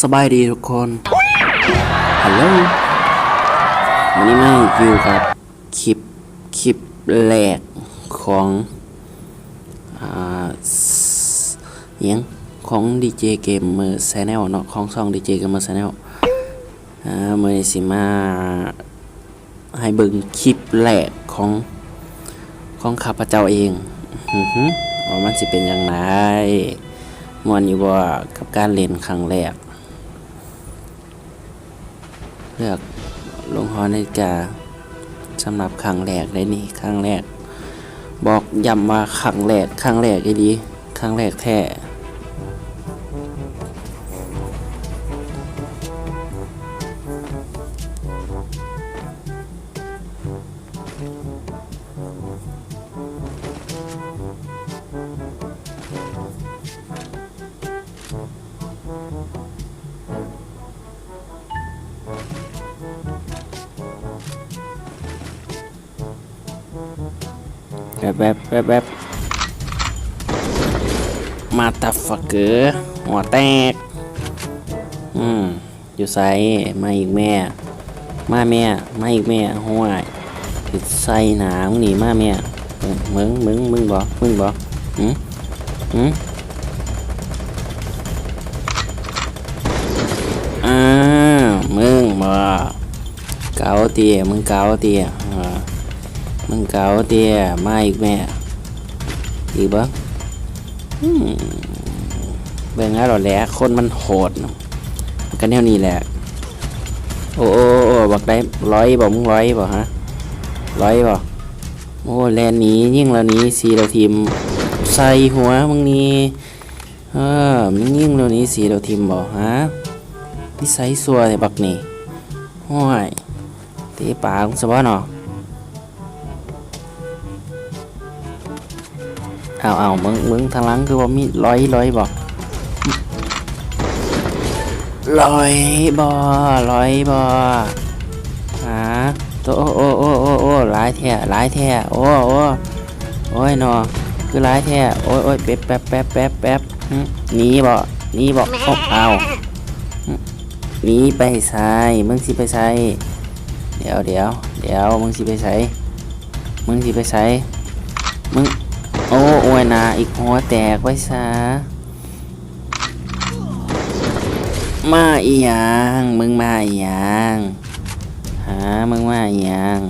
สบายดีทุกคน ฮัลโหลวันนี้มาอยู่กับคลิปแรกของของ DJ Gamer Channel เนาะของช่อง DJ Gamer Channel เมื่อสิมาให้เบิ่งคลิปแรกของข้าพเจ้าเองว่ามันสิเป็นอย่างไรม่วนอยู่บ่กับการเล่นครั้งแรกเลือกลงหอนาฬิกาสำหรับครั้งแรกได้นี่ครั้งแรกบอกย้ำว่าครั้งแรกอีดีครั้งแรกแท้แบบมาตับฝักเกอหัวแตกอยู่ไสมาอีกแม่มาอีกแม่ห้วยติดใส่หนามึงหนีมาแม่มึงบอกมึงบ่เกาเตี้ยมึงเกาเตี้ยมาอีกแม่อีกบ่เบิ่งแล้วหรอแหละคนมันโหดกันแนวนี้แหละโอ้บอกได้ร้อยบ่มึงร้อยบ่ฮะร้อยบ่โอ้แลนหนียิ่งแล้วนี้สีเราทีมใส่หัวมึงนี่มึงยิ่งแล้วนี้สีเราทีมบ่ฮะนิสัยซัวไอ้บักนี่ห้วยตีปากมึงซะบ่เนาะเอามึงทางหลังคือว่ามีร้อยบ่ร้อยบ่ฮะตัวโอ้หลายแท้โอ้ยเนาะคือหลายแท้โอ้ยแป๊บหนีบ่เอาหนีไปไสมึงสิไปไสเดี๋ยวมึงสิไปไสมึงโอ้ยนาอีกหัวแตกไว้ซะมาอีหยังมึงมาอีหยังมึงมาอีหยัง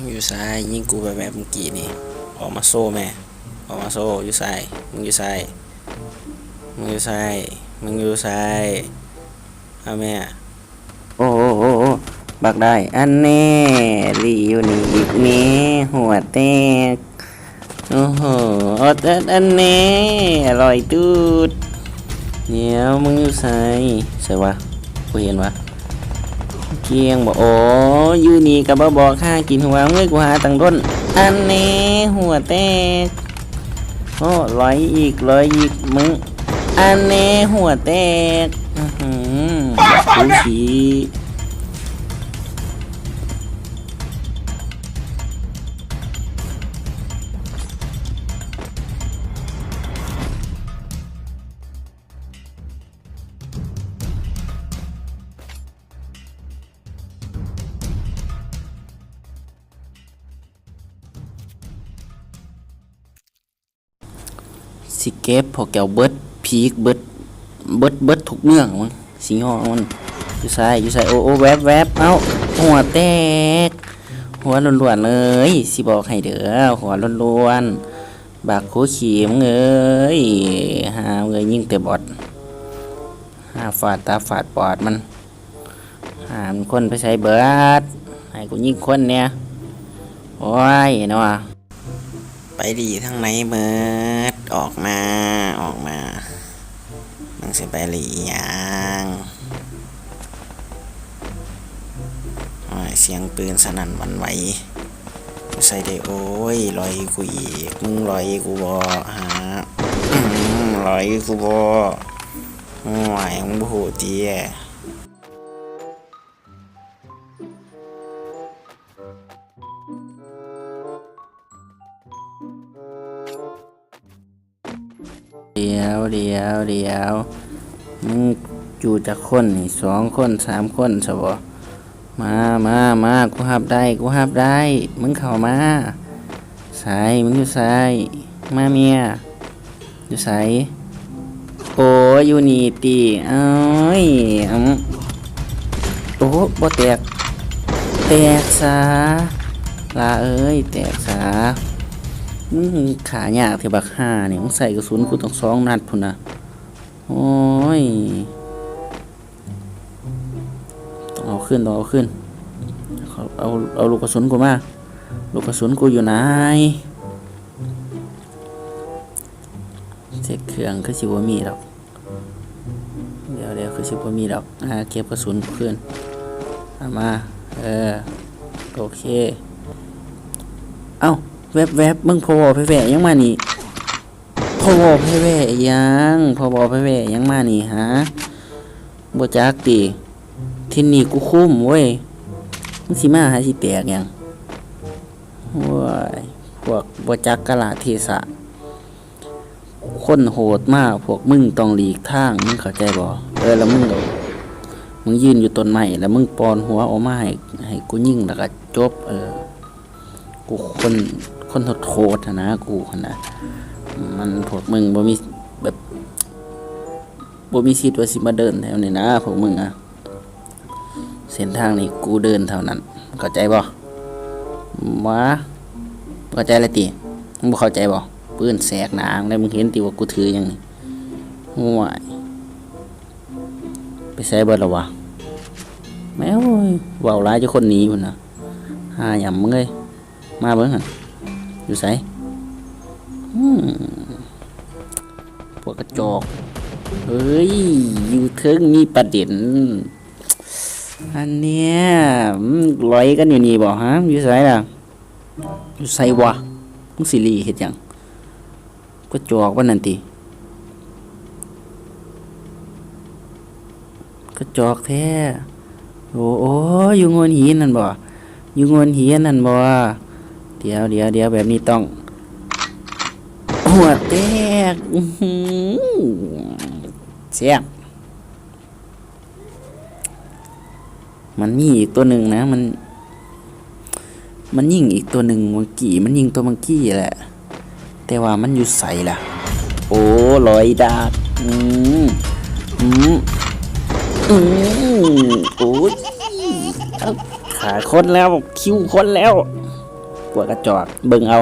อยู่ซ้ายยิงกูแบบเมื่อกี้นี่ออกมาโซ่แม่ออกมาโซ่อยู่ซ้ายมึงอยู่ซ้ายเอาแม่โอ้บักได้อันแน่ลีอยู่นี่อีกแม่หัวแตกโอ้โหอันแน่อร่อยตูดเดี๋ยวมึงอยู่ซ้ายใช่วะกูเห็นวะเกียงบอกโอ้ยูนี่กับบอกข้ากินหัวเงยกูหาตังต้นอันนี้หัวแตกโอ้ร้อยอีกมึงอันนี้หัวแตกดูสี สิเก็บพอแก้วเบิดพีกเบิดทุกเรื่องมันสิย่อมันอยู่ใส่โอ้แวบเอ้าหัวแตกหัวล้วนๆเลยสิบอกให้เด้อหัวล้วนๆบากโคขีมเอ้ยหาเงยยิ่งแต่บอดหาฝาดตาฝาดปอดมันหามันคนไปใช้เบิดให้กูยิ่งคนเนี่ยโอ้ยเนาะไปดีทั้งไหนเบิดออกมามึงสิไปหลียังโอ้ยเสียงปืนสนั่นหวั่นไหวใส่ได้โอ้ยลอยกูอีกมึงลอยกูบ่ฮะลอยกูบ่โอ้ยมึงบ่ฮู้ติเดี๋ยวมึงอยู่จากคนนี่2 คน3 คนซะบ่มากูหับได้มึงเข้ามาสายมึงอยู่สายมาเมียอยู่สายโอ้อยู่นี่ติเอ้ยโอ้บ่แตกซะลาเอ้ยแตกซะมึงขาหยากที่บักห่านี่มึงใส่กระสุนกูต้อง2 นัดพุ่นน่ะโอ้ยต้องเอาขึ้นเอาลูกกระสุนกูมาลูกกระสุนกูอยู่ไหนเช็คเครื่องคือสิบ่มีดอกเดี๋ยวคือสิบ่มีดอกเก็บกระสุนขึ้นเอามาโอเคเอ้าแวบมึงพอไปแวะยังมานี่พอไปแวะยังมานี่ฮะบ่จักติที่นี่กูคุ้มเว้ยมึงสิมาหาสิแตกยังโว้ยพวกบ่จักกะลาเทศะคนโหดมากพวกมึงต้องหลีกทางมึงเข้าใจบ่แล้วมึงยืนอยู่ต้นไม้แล้วมึงปอนหัวออกมาให้กูยิงแล้วก็จบกูคนโหดนะกูนะมันพวกมึงบ่มีแบบบ่มีสิทธิ์ว่าสิมาเดินแถวนี้นะพวกมึงเส้นทางนี้กูเดินเท่านั้นเข้าใจบ่เข้าใจอะไรติมึงบ่เข้าใจบ่ปืนแสกหนางแล้วมึงเห็นติว่ากูถือยังนี่โอ้ยไปใส่เบิดแล้ววะแม่โอ้ยเว้าหลายจะคนหนีพุ่นน่ะหาหยำมึงเอ้ยมาเบิ่งหั่นอยู่ไสพวกกระจอกเฮ้ยอยู่เทิงมีประเด็นอันเนี้ยลอยกันอยู่นี่บ่ฮะอยู่ไสล่ะอยู่ไสวะมึงสิรีเฮ็ดหยังกระจอกว่านั่นติกระจอกแท้โอ้อยู่งวนหินนั่นบ่เดี๋ยวแบบนี้ต้องหัวแตกแซ่บมันมีอีกตัวหนึ่งนะมันยิงอีกตัวหนึ่งมังกี้มันยิงตัวมังกี้แหละแต่ว่ามันอยู่ใส่ล่ะโอ้ลอยดากโอ้ยขาคนแล้วคิ้วคนแล้วปวดกระจอกเบิ่งเอา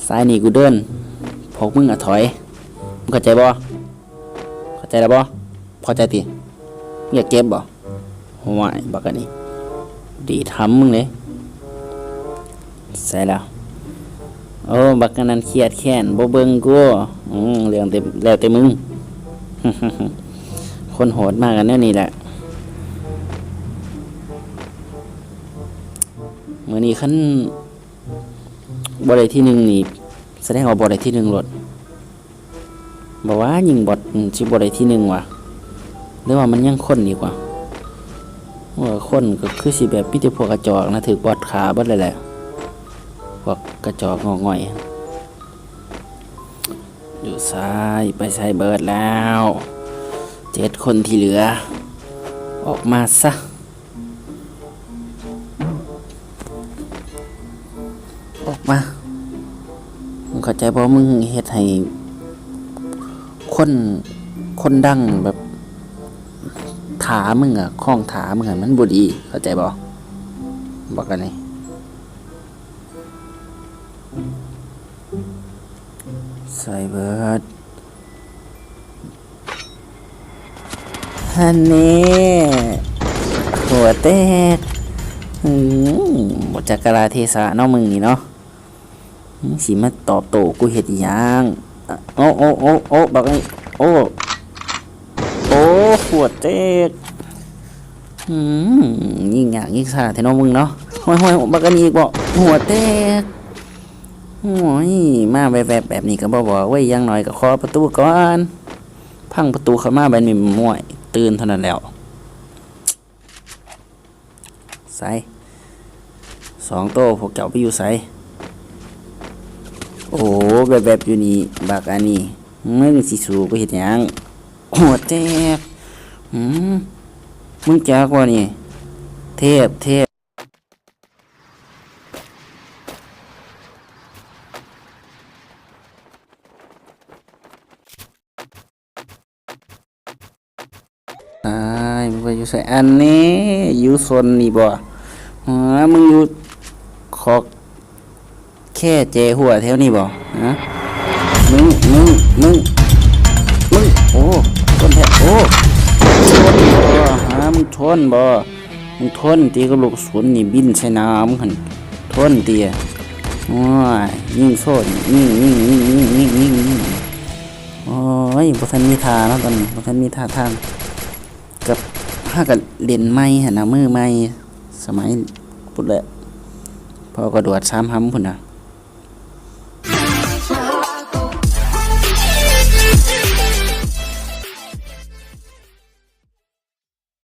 ซ้ายนี่กูเดินพวกมึงถอยมึงเข้าใจบ่เข้าใจแล้วบ่พอใจติอยากเก็บบ่โอ้ยบักอันนี้ดีทำมึงเลยใส่แล้วโอ้บักอันนั้นเครียดแค้นบ่เบิ่งกูเรื่องแล้วแต่มึง คนโหดมากกันแน่นี่แหละมื้อนี้คันบ่ได้ที่1นี่แสดงว่าบ่ได้ที่1รถบ่ว่ายิงบอทสิบ่ได้ที่1ว่ะหรือว่ามันยังคนดีกว่าคนก็คือสิแบบมีแต่พวกกระจอกนะถือบอทขาเบิดเลยแหละพวกกระจอกงอกง่อยอยู่ซ้ายไปซ้ายเบิดแล้ว7 คนที่เหลือออกมาซะออกมา เข้าใจบ่มึงเฮ็ดให้คนคนดังแบบถามึงอะข้องถามึงอะมันบ่ดีเข้าใจบ่บอกกันนี่ใส่เบิดฮันนี่หัวแตกบ่จักกะลาเทศะเนาะมึงนี่เนาะสิมาตอบโต้กูเฮ็ดอีหยังโอ้โอ้โอ้โอ้บักนี่โอ้โอ้หัวแตกยิ่งอยากยิ่งซ่าแท้เนาะมึงเนาะห้อยๆบักอันนี้อีกบ่หัวแตกโอ้ยมาแวบๆแบบนี้ก็บ่บอกไว้อย่างน้อยก็ขอประตูก่อนพังประตูเข้ามาแบบนี้ม่วยตื่นเท่านั้นแล้วใส่2 โต้พวกเจ้าไปอยู่ใส่โอ้แบบอยู่นี่บักอันนี้มึงสิสู้กูเฮ็ดหยังหัวแตกมึงจักว่านี่เทพมึงไปอยู่ใส่อันนี้อยู่โซนนี่บ่มึงอยู่ขอแค่เจหัวแถวนี้บ่ฮะมึงโอ้ต้นแท้โอ้ชนบ่ฮะมึงชนบ่มึงทนตีกับลูกศูนย์นี่บินใส่น้ำหั่นทนตีโอ้ยยิงโซ่ยิงโอ้ยบ่ทันมีท่าเนาะตอนนี้บ่ทันมีท่าทางกับถ้ากับเล่นไม้หั่นน่ะมือไม้สมัยพุ่นแหละพอกระโดด3 หำพุ่นน่ะ